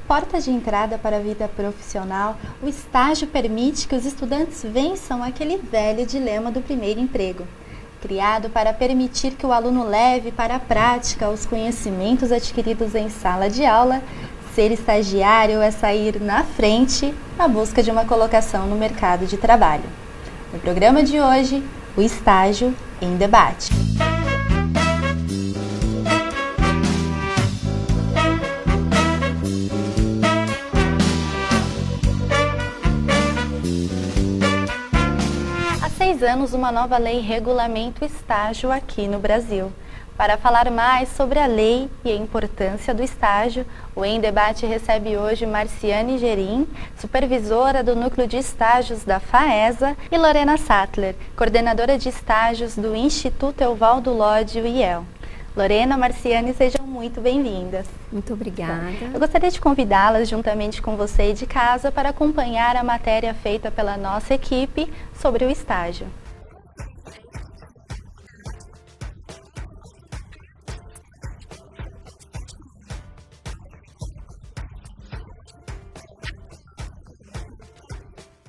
porta de entrada para a vida profissional, o estágio permite que os estudantes vençam aquele velho dilema do primeiro emprego. Criado para permitir que o aluno leve para a prática os conhecimentos adquiridos em sala de aula, ser estagiário é sair na frente na busca de uma colocação no mercado de trabalho. No programa de hoje, o estágio em debate. Há 6 anos, uma nova lei regulamenta o estágio aqui no Brasil. Para falar mais sobre a lei e a importância do estágio, o Em Debate recebe hoje Marciane Gerim, supervisora do Núcleo de Estágios da FAESA, e Lorena Sattler, coordenadora de estágios do Instituto Evaldo Lodge, o IEL. Lorena, Marciane, sejam muito bem-vindas. Muito obrigada. Eu gostaria de convidá-las, juntamente com você e de casa, para acompanhar a matéria feita pela nossa equipe sobre o estágio.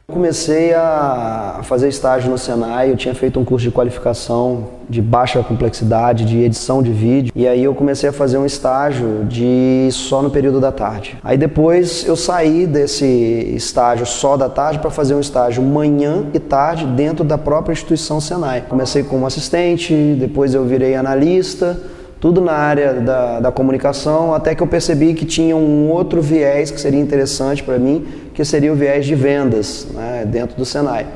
Comecei a fazer estágio no Senai. Eu tinha feito um curso de qualificação de baixa complexidade, de edição de vídeo, e aí eu comecei a fazer um estágio só no período da tarde. Aí depois eu saí desse estágio só da tarde para fazer um estágio manhã e tarde dentro da própria instituição Senai. Comecei como assistente, depois eu virei analista, tudo na área da comunicação, até que eu percebi que tinha um outro viés que seria interessante para mim, que seria o viés de vendas, né, dentro do Senai.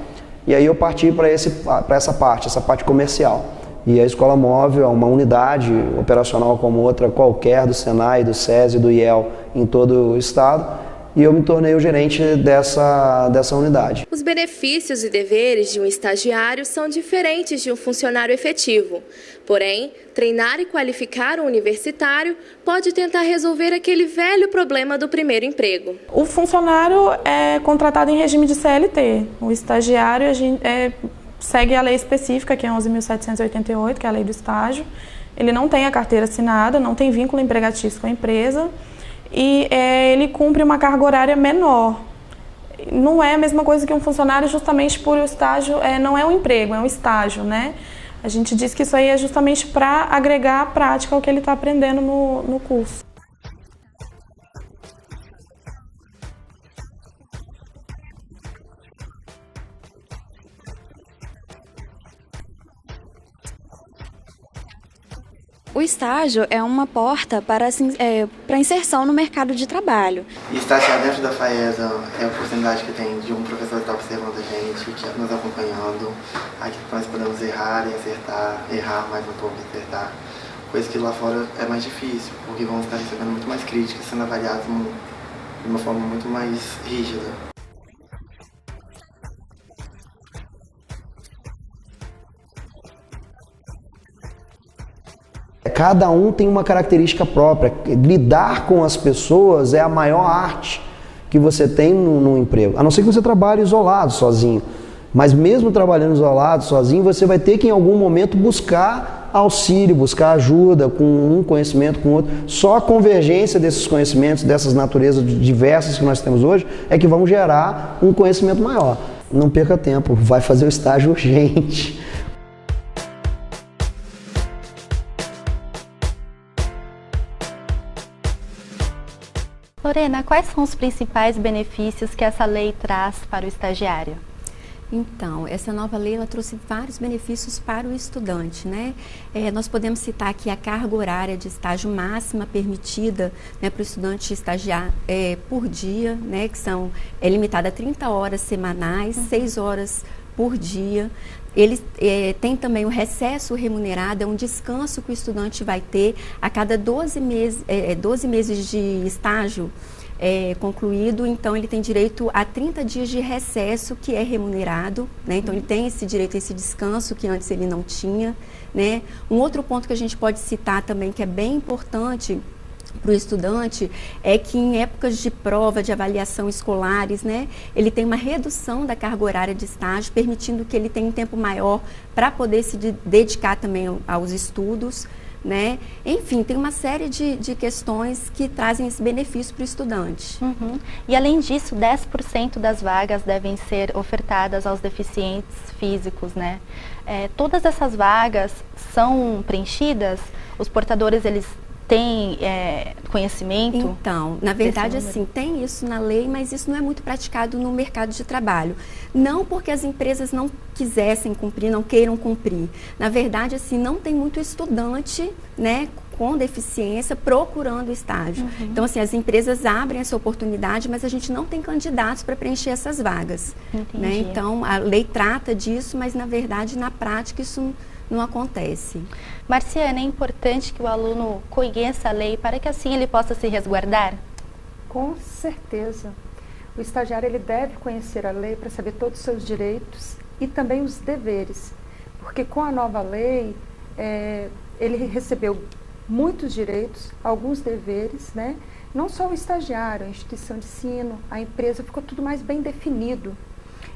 E aí eu parti para essa parte comercial. E a Escola Móvel é uma unidade operacional como outra qualquer do Senai, do SESI, do IEL em todo o estado. E eu me tornei o gerente dessa unidade. Os benefícios e deveres de um estagiário são diferentes de um funcionário efetivo. Porém, treinar e qualificar um universitário pode tentar resolver aquele velho problema do primeiro emprego. O funcionário é contratado em regime de CLT. O estagiário segue a lei específica, que é 11.788, que é a lei do estágio. Ele não tem a carteira assinada, não tem vínculo empregatício com a empresa. E ele cumpre uma carga horária menor. Não é a mesma coisa que um funcionário, justamente por o estágio, não é um emprego, é um estágio, né? A gente diz que isso aí é justamente para agregar a prática ao que ele está aprendendo no curso. O estágio é uma porta para inserção no mercado de trabalho. E estagiar dentro da FAESA é a oportunidade que tem de um professor estar observando a gente, que nos acompanhando, aqui nós podemos errar e acertar, errar mais um pouco e acertar, coisa que lá fora é mais difícil, porque vamos estar recebendo muito mais críticas, sendo avaliados de uma forma muito mais rígida. Cada um tem uma característica própria. Lidar com as pessoas é a maior arte que você tem no emprego. A não ser que você trabalhe isolado, sozinho. Mas mesmo trabalhando isolado, sozinho, você vai ter que em algum momento buscar auxílio, buscar ajuda com um conhecimento, com outro. Só a convergência desses conhecimentos, dessas naturezas diversas que nós temos hoje, é que vão gerar um conhecimento maior. Não perca tempo, vai fazer o estágio urgente. Lorena, quais são os principais benefícios que essa lei traz para o estagiário? Então, essa nova lei ela trouxe vários benefícios para o estudante, né? Nós podemos citar aqui a carga horária de estágio máxima permitida, né, para o estudante estagiar por dia, né, que é limitada a 30 horas semanais, 6 horas por dia. Ele tem também o recesso remunerado, é um descanso que o estudante vai ter a cada 12 meses de estágio concluído. Então ele tem direito a 30 dias de recesso que é remunerado, né? Então ele tem esse direito a esse descanso que antes ele não tinha, né? Um outro ponto que a gente pode citar também, que é bem importante para o estudante, é que em épocas de prova, de avaliação escolares, né, ele tem uma redução da carga horária de estágio, permitindo que ele tenha um tempo maior para poder se dedicar também aos estudos, né? Enfim, tem uma série de questões que trazem esse benefício para o estudante. E além disso, 10% das vagas devem ser ofertadas aos deficientes físicos, né? Todas essas vagas são preenchidas? Os portadores, eles têm conhecimento? Então, na verdade, assim, tem isso na lei, mas isso não é muito praticado no mercado de trabalho. Não porque as empresas não quisessem cumprir, não queiram cumprir. Na verdade, assim, não tem muito estudante, né, com deficiência procurando estágio. Então, assim, as empresas abrem essa oportunidade, mas a gente não tem candidatos para preencher essas vagas. Né? Então, a lei trata disso, mas, na verdade, na prática, isso não acontece. Marciana, é importante que o aluno conheça a lei para que assim ele possa se resguardar? Com certeza. O estagiário ele deve conhecer a lei para saber todos os seus direitos e também os deveres. Porque com a nova lei, ele recebeu muitos direitos, alguns deveres, né? Não só o estagiário, a instituição de ensino, a empresa, ficou tudo mais bem definido.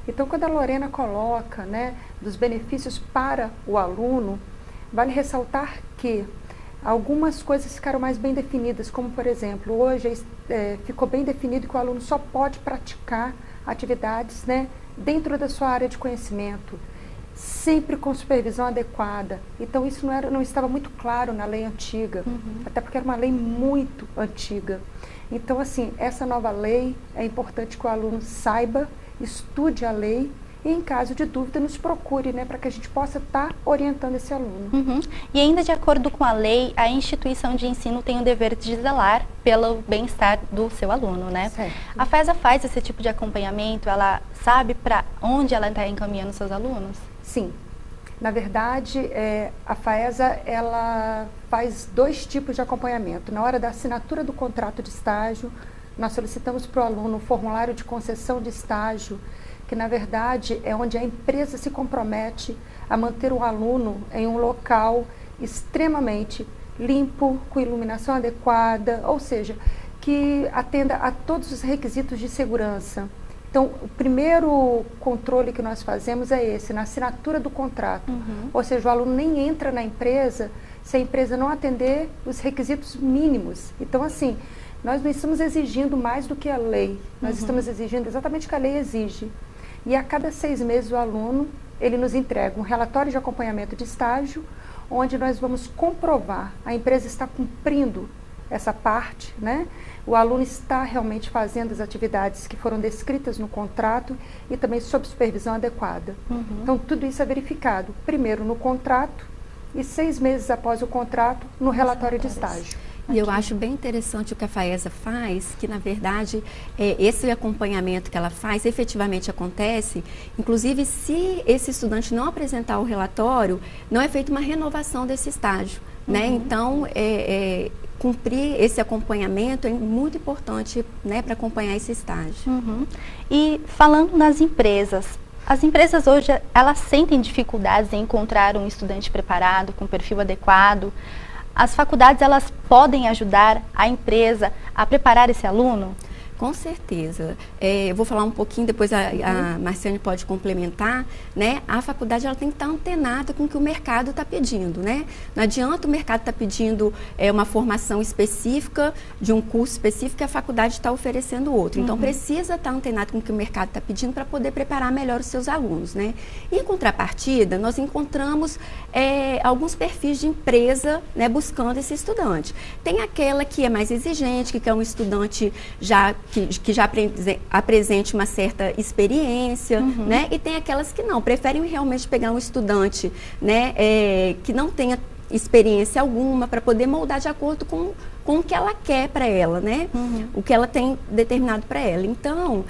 Então, quando a Lorena coloca, né, dos benefícios para o aluno, vale ressaltar que algumas coisas ficaram mais bem definidas, como, por exemplo, hoje ficou bem definido que o aluno só pode praticar atividades, né, dentro da sua área de conhecimento, sempre com supervisão adequada. Então, isso não estava muito claro na lei antiga, até porque era uma lei muito antiga. Então, assim, essa nova lei, é importante que o aluno saiba, estude a lei e, em caso de dúvida, nos procure, né, para que a gente possa estar orientando esse aluno. E ainda de acordo com a lei, a instituição de ensino tem o dever de zelar pelo bem-estar do seu aluno, né? Certo. A FAESA faz esse tipo de acompanhamento? Ela sabe para onde ela está encaminhando seus alunos? Sim. Na verdade, a FAESA ela faz 2 tipos de acompanhamento. Na hora da assinatura do contrato de estágio, nós solicitamos para o aluno um formulário de concessão de estágio, que na verdade é onde a empresa se compromete a manter o aluno em um local extremamente limpo, com iluminação adequada, ou seja, que atenda a todos os requisitos de segurança. Então, o primeiro controle que nós fazemos é esse, na assinatura do contrato. Ou seja, o aluno nem entra na empresa se a empresa não atender os requisitos mínimos. Então, assim, nós não estamos exigindo mais do que a lei, nós estamos exigindo exatamente o que a lei exige. E a cada 6 meses o aluno, ele nos entrega um relatório de acompanhamento de estágio, onde nós vamos comprovar a empresa está cumprindo essa parte, né? O aluno está realmente fazendo as atividades que foram descritas no contrato e também sob supervisão adequada. Então, tudo isso é verificado, primeiro no contrato e 6 meses após o contrato, no relatório de estágio. E eu acho bem interessante o que a FAESA faz, que na verdade esse acompanhamento que ela faz efetivamente acontece, inclusive se esse estudante não apresentar o relatório, não é feita uma renovação desse estágio, né? Então, cumprir esse acompanhamento é muito importante, né, para acompanhar esse estágio. E falando nas empresas, as empresas hoje, elas sentem dificuldades em encontrar um estudante preparado, com perfil adequado. As faculdades, elas podem ajudar a empresa a preparar esse aluno? Com certeza. Eu vou falar um pouquinho, depois a Marciane pode complementar, né? A faculdade ela tem que estar antenada com o que o mercado está pedindo, né? Não adianta o mercado estar pedindo uma formação específica, de um curso específico, e a faculdade está oferecendo outro. Então, precisa estar antenado com o que o mercado está pedindo para poder preparar melhor os seus alunos, né? E, em contrapartida, nós encontramos alguns perfis de empresa, né, buscando esse estudante. Tem aquela que é mais exigente, que é um estudante que já apresente uma certa experiência, né? E tem aquelas que não, preferem realmente pegar um estudante, né, que não tenha experiência alguma, para poder moldar de acordo com o que ela quer para ela, né? O que ela tem determinado para ela. Então,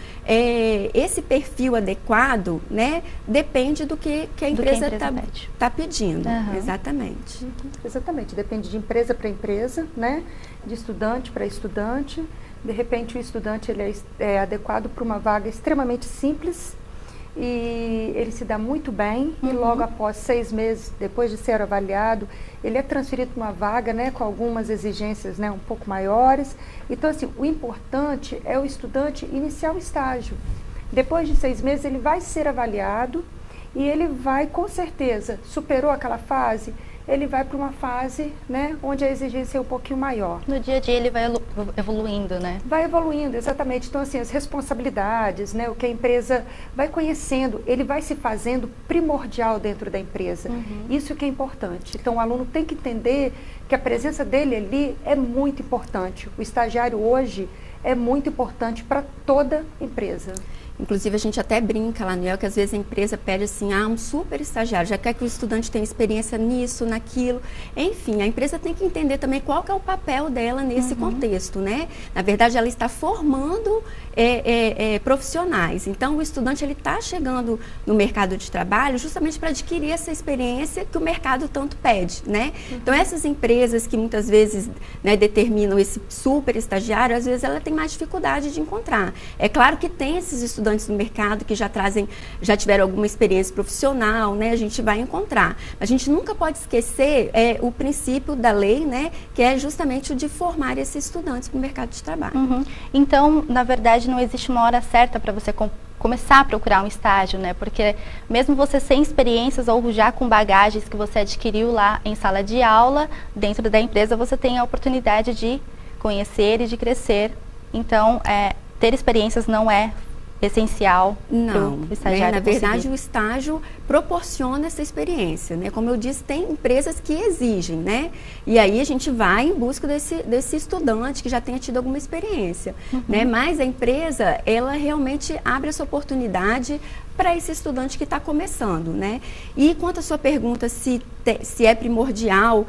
esse perfil adequado, né, depende do que a empresa está pedindo. Exatamente. Exatamente, depende de empresa para empresa, né? De estudante para estudante. De repente, o estudante ele é adequado para uma vaga extremamente simples e ele se dá muito bem e logo após 6 meses, depois de ser avaliado, ele é transferido para uma vaga, né, com algumas exigências, né, um pouco maiores. Então, assim, o importante é o estudante iniciar o estágio. Depois de 6 meses, ele vai ser avaliado e ele vai, com certeza, superou aquela fase, ele vai para uma fase, né, onde a exigência é um pouquinho maior. No dia a dia ele vai evoluindo, né? Vai evoluindo, exatamente. Então, assim, as responsabilidades, né, o que a empresa vai conhecendo, ele vai se fazendo primordial dentro da empresa. Isso que é importante. Então, o aluno tem que entender que a presença dele ali é muito importante. O estagiário hoje é muito importante para toda empresa. Inclusive, a gente até brinca lá no IEL que às vezes a empresa pede assim, um super estagiário, já quer que o estudante tenha experiência nisso, naquilo. Enfim, a empresa tem que entender também qual que é o papel dela nesse contexto, né? Na verdade, ela está formando profissionais. Então, o estudante ele está chegando no mercado de trabalho justamente para adquirir essa experiência que o mercado tanto pede, né? Então, essas empresas que muitas vezes, né, determinam esse super estagiário, às vezes ela tem mais dificuldade de encontrar. É claro que tem esses estudantes no mercado que já tiveram alguma experiência profissional, né? A gente vai encontrar. A gente nunca pode esquecer o princípio da lei, né? Que é justamente o de formar esses estudantes para o mercado de trabalho. Então, na verdade, não existe uma hora certa para você começar a procurar um estágio, né? Porque mesmo você sem experiências ou já com bagagens que você adquiriu lá em sala de aula, dentro da empresa você tem a oportunidade de conhecer e de crescer. Então, ter experiências não é essencial para o estagiário. Na verdade, o estágio proporciona essa experiência, né? Como eu disse, tem empresas que exigem, né? E aí a gente vai em busca desse estudante que já tenha tido alguma experiência, né? Mas a empresa, ela realmente abre essa oportunidade para esse estudante que está começando, né? E quanto à sua pergunta se é primordial,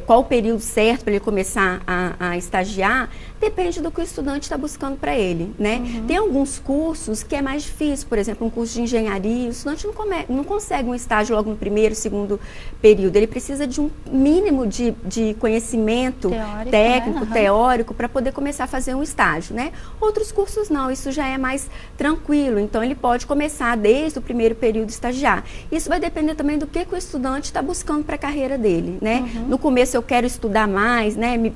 qual o período certo para ele começar a estagiar, depende do que o estudante está buscando para ele, né? Tem alguns cursos que é mais difícil, por exemplo, um curso de engenharia, o estudante não consegue um estágio logo no primeiro, segundo período, ele precisa de um mínimo de conhecimento técnico, teórico, para poder começar a fazer um estágio, né? Outros cursos não, isso já é mais tranquilo, então ele pode começar desde o primeiro período estagiar. Isso vai depender também do que o estudante está buscando para a carreira dele, né? No começo eu quero estudar mais, né?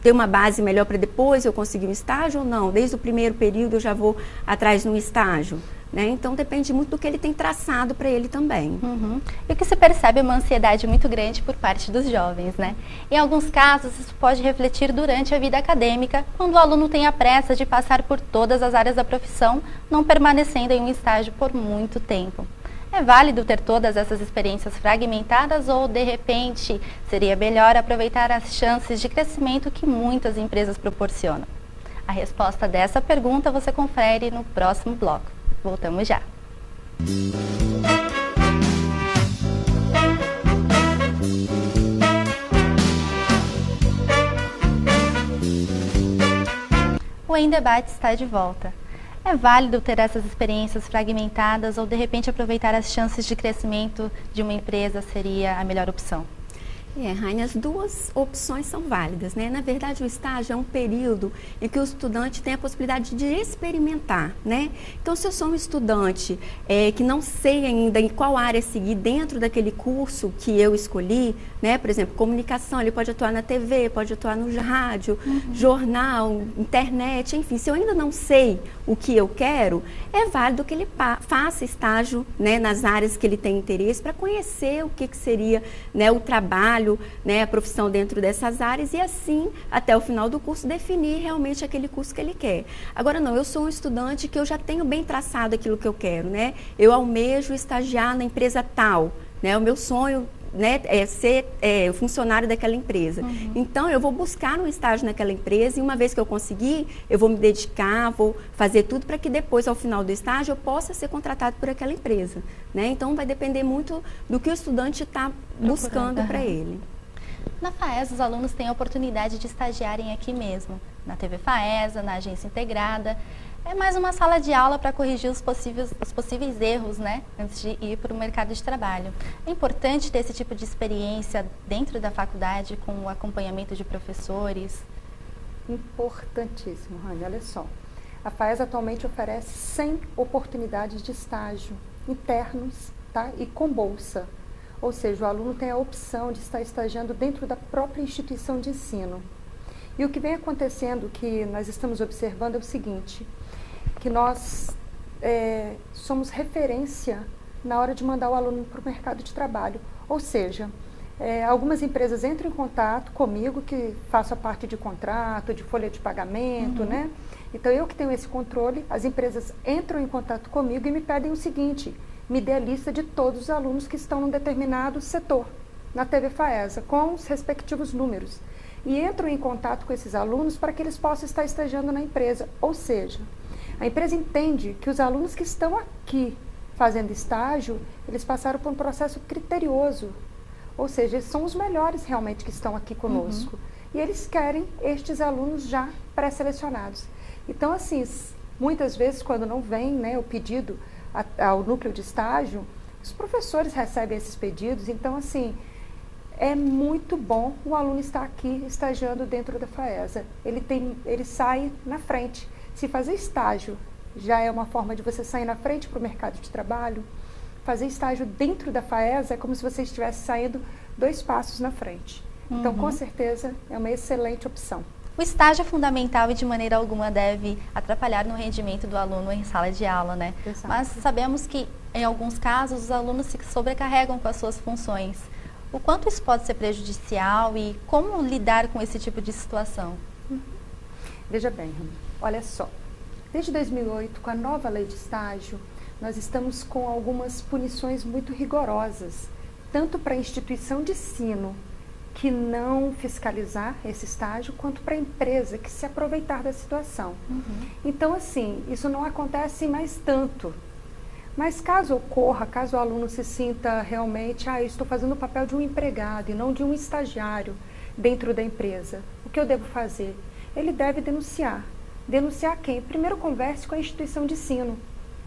Ter uma base melhor para depois eu conseguir um estágio ou não? Desde o primeiro período eu já vou atrás de um estágio, né? Então depende muito do que ele tem traçado para ele também. E o que se percebe é uma ansiedade muito grande por parte dos jovens, né? Em alguns casos isso pode refletir durante a vida acadêmica, quando o aluno tem a pressa de passar por todas as áreas da profissão, não permanecendo em um estágio por muito tempo. É válido ter todas essas experiências fragmentadas ou, de repente, seria melhor aproveitar as chances de crescimento que muitas empresas proporcionam? A resposta dessa pergunta você confere no próximo bloco. Voltamos já. O Em Debate está de volta. É válido ter essas experiências fragmentadas ou, de repente, aproveitar as chances de crescimento de uma empresa seria a melhor opção? Rainha, as duas opções são válidas, né? Na verdade, o estágio é um período em que o estudante tem a possibilidade de experimentar, né? Então, se eu sou um estudante que não sei ainda em qual área seguir dentro daquele curso que eu escolhi, né? Por exemplo, comunicação, ele pode atuar na TV, pode atuar no rádio, jornal, internet, enfim. Se eu ainda não sei o que eu quero, é válido que ele faça estágio, né, nas áreas que ele tem interesse para conhecer o que seria, né, o trabalho, né, a profissão dentro dessas áreas e assim, até o final do curso, definir realmente aquele curso que ele quer. Agora não, eu sou um estudante que eu já tenho bem traçado aquilo que eu quero, né? Eu almejo estagiar na empresa tal, né? O meu sonho, né, é ser funcionário daquela empresa. Então, eu vou buscar um estágio naquela empresa e uma vez que eu conseguir, eu vou me dedicar, vou fazer tudo para que depois, ao final do estágio, eu possa ser contratado por aquela empresa, né? Então, vai depender muito do que o estudante está buscando para ele. Na FAESA, os alunos têm a oportunidade de estagiarem aqui mesmo, na TV FAESA, na agência integrada. É mais uma sala de aula para corrigir os possíveis erros, né, antes de ir para o mercado de trabalho. É importante ter esse tipo de experiência dentro da faculdade, com o acompanhamento de professores? Importantíssimo, Rani. Olha só, a FAESA atualmente oferece 100 oportunidades de estágio internos, tá, e com bolsa. Ou seja, o aluno tem a opção de estar estagiando dentro da própria instituição de ensino. E o que vem acontecendo, que nós estamos observando, é o seguinte, que nós somos referência na hora de mandar o aluno para o mercado de trabalho. Ou seja, Algumas empresas entram em contato comigo, que faço a parte de contrato, de folha de pagamento, né? Então, eu que tenho esse controle, as empresas entram em contato comigo e me pedem o seguinte: me dê a lista de todos os alunos que estão num determinado setor, na TV FAESA, com os respectivos números. E entram em contato com esses alunos para que eles possam estar estagiando na empresa. Ou seja, a empresa entende que os alunos que estão aqui fazendo estágio, eles passaram por um processo criterioso. Ou seja, eles são os melhores realmente que estão aqui conosco. E eles querem estes alunos já pré-selecionados. Então, assim, muitas vezes, quando não vem, né, o pedido ao núcleo de estágio, os professores recebem esses pedidos. Então, assim, é muito bom o aluno estar aqui estagiando dentro da FAESA. Ele sai na frente. Se fazer estágio já é uma forma de você sair na frente para o mercado de trabalho, fazer estágio dentro da FAESA é como se você estivesse saindo 2 passos na frente. Então, com certeza, é uma excelente opção. O estágio é fundamental e de maneira alguma deve atrapalhar no rendimento do aluno em sala de aula, né? Exato. Mas sabemos que, em alguns casos, os alunos se sobrecarregam com as suas funções. O quanto isso pode ser prejudicial e como lidar com esse tipo de situação? Veja bem, olha só. Desde 2008, com a nova lei de estágio, nós estamos com algumas punições muito rigorosas, tanto para a instituição de ensino que não fiscalizar esse estágio, quanto para a empresa que se aproveitar da situação. Então, assim, isso não acontece mais tanto. Mas caso ocorra, caso o aluno se sinta realmente, eu estou fazendo o papel de um empregado e não de um estagiário dentro da empresa, o que eu devo fazer? Ele deve denunciar. Denunciar quem? Primeiro converse com a instituição de ensino,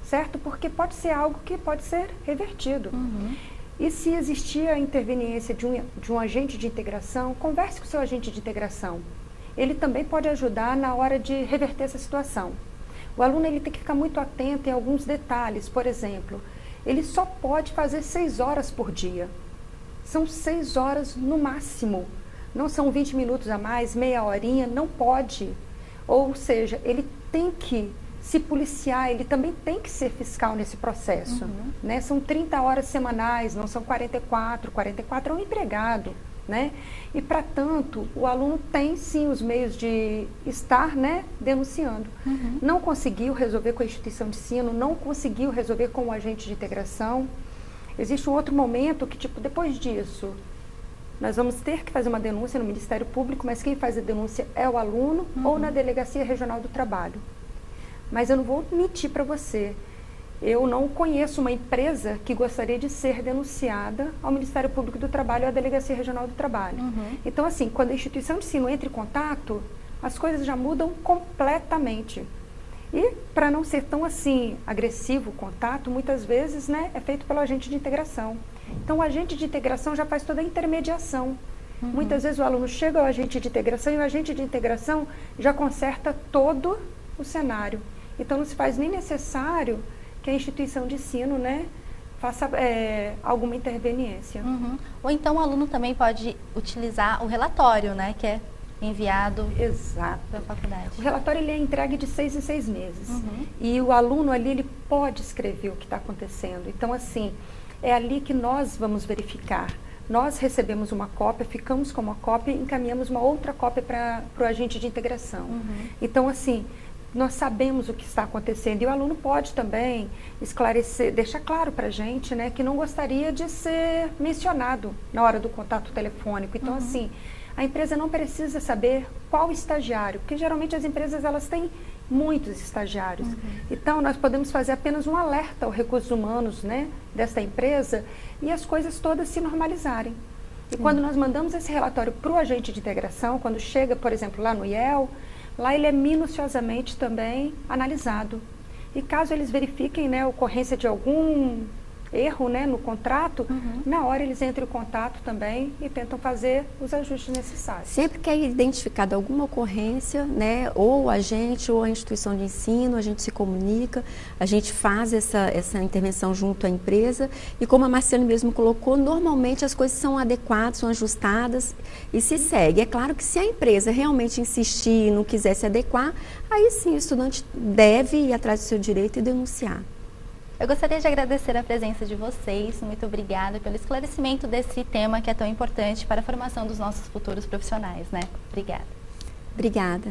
certo? Porque pode ser algo que pode ser revertido. E se existir a interveniência de um agente de integração, converse com o seu agente de integração. Ele também pode ajudar na hora de reverter essa situação. O aluno ele tem que ficar muito atento em alguns detalhes. Por exemplo, ele só pode fazer 6 horas por dia. São 6 horas no máximo. Não são 20 minutos a mais, meia horinha, não pode. Ou seja, ele tem que se policiar, ele também tem que ser fiscal nesse processo. Né? São 30 horas semanais, não são 44. 44 é um empregado. Né? E, para tanto, o aluno tem sim os meios de estar, né, denunciando. Não conseguiu resolver com a instituição de ensino, não conseguiu resolver com o agente de integração. Existe um outro momento que, tipo, depois disso, nós vamos ter que fazer uma denúncia no Ministério Público, mas quem faz a denúncia é o aluno ou na Delegacia Regional do Trabalho. Mas eu não vou mentir para você. Eu não conheço uma empresa que gostaria de ser denunciada ao Ministério Público do Trabalho ou à Delegacia Regional do Trabalho. Então, assim, quando a instituição de ensino entra em contato, as coisas já mudam completamente. E, para não ser tão, assim, agressivo o contato, muitas vezes, né, é feito pelo agente de integração. Então, o agente de integração já faz toda a intermediação. Muitas vezes o aluno chega ao agente de integração e o agente de integração já conserta todo o cenário. Então, não se faz nem necessário que a instituição de ensino, né, faça alguma interveniência. Ou então o aluno também pode utilizar o relatório, né, que é enviado para a faculdade. O relatório ele é entregue de 6 em 6 meses. E o aluno ali ele pode escrever o que está acontecendo. Então, assim, é ali que nós vamos verificar. Nós recebemos uma cópia, ficamos com uma cópia e encaminhamos uma outra cópia para o agente de integração. Então, assim, nós sabemos o que está acontecendo e o aluno pode também esclarecer, deixar claro para a gente, né, que não gostaria de ser mencionado na hora do contato telefônico. Então, assim, a empresa não precisa saber qual estagiário, porque geralmente as empresas elas têm muitos estagiários. Então, nós podemos fazer apenas um alerta ao recursos humanos, né, desta empresa e as coisas todas se normalizarem. E quando nós mandamos esse relatório para o agente de integração, quando chega, por exemplo, lá no IEL, lá ele é minuciosamente também analisado. E caso eles verifiquem, né, a ocorrência de algum erro, né, no contrato, na hora eles entram em contato também e tentam fazer os ajustes necessários. Sempre que é identificada alguma ocorrência, né, ou a gente ou a instituição de ensino, a gente se comunica, a gente faz essa intervenção junto à empresa e, como a Marciane mesmo colocou, normalmente as coisas são adequadas, são ajustadas e se segue. É claro que se a empresa realmente insistir e não quiser se adequar, aí sim o estudante deve ir atrás do seu direito e denunciar. Eu gostaria de agradecer a presença de vocês. Muito obrigada pelo esclarecimento desse tema que é tão importante para a formação dos nossos futuros profissionais, né? Obrigada. Obrigada.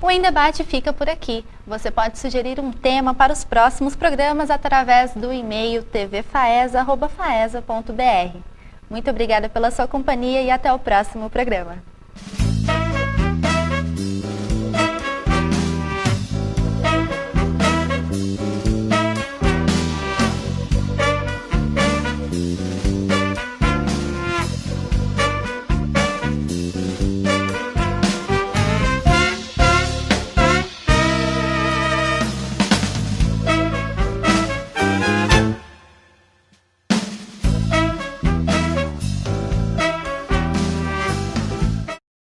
O Em Debate fica por aqui. Você pode sugerir um tema para os próximos programas através do e-mail tvfaesa@faesa.br. Muito obrigada pela sua companhia e até o próximo programa.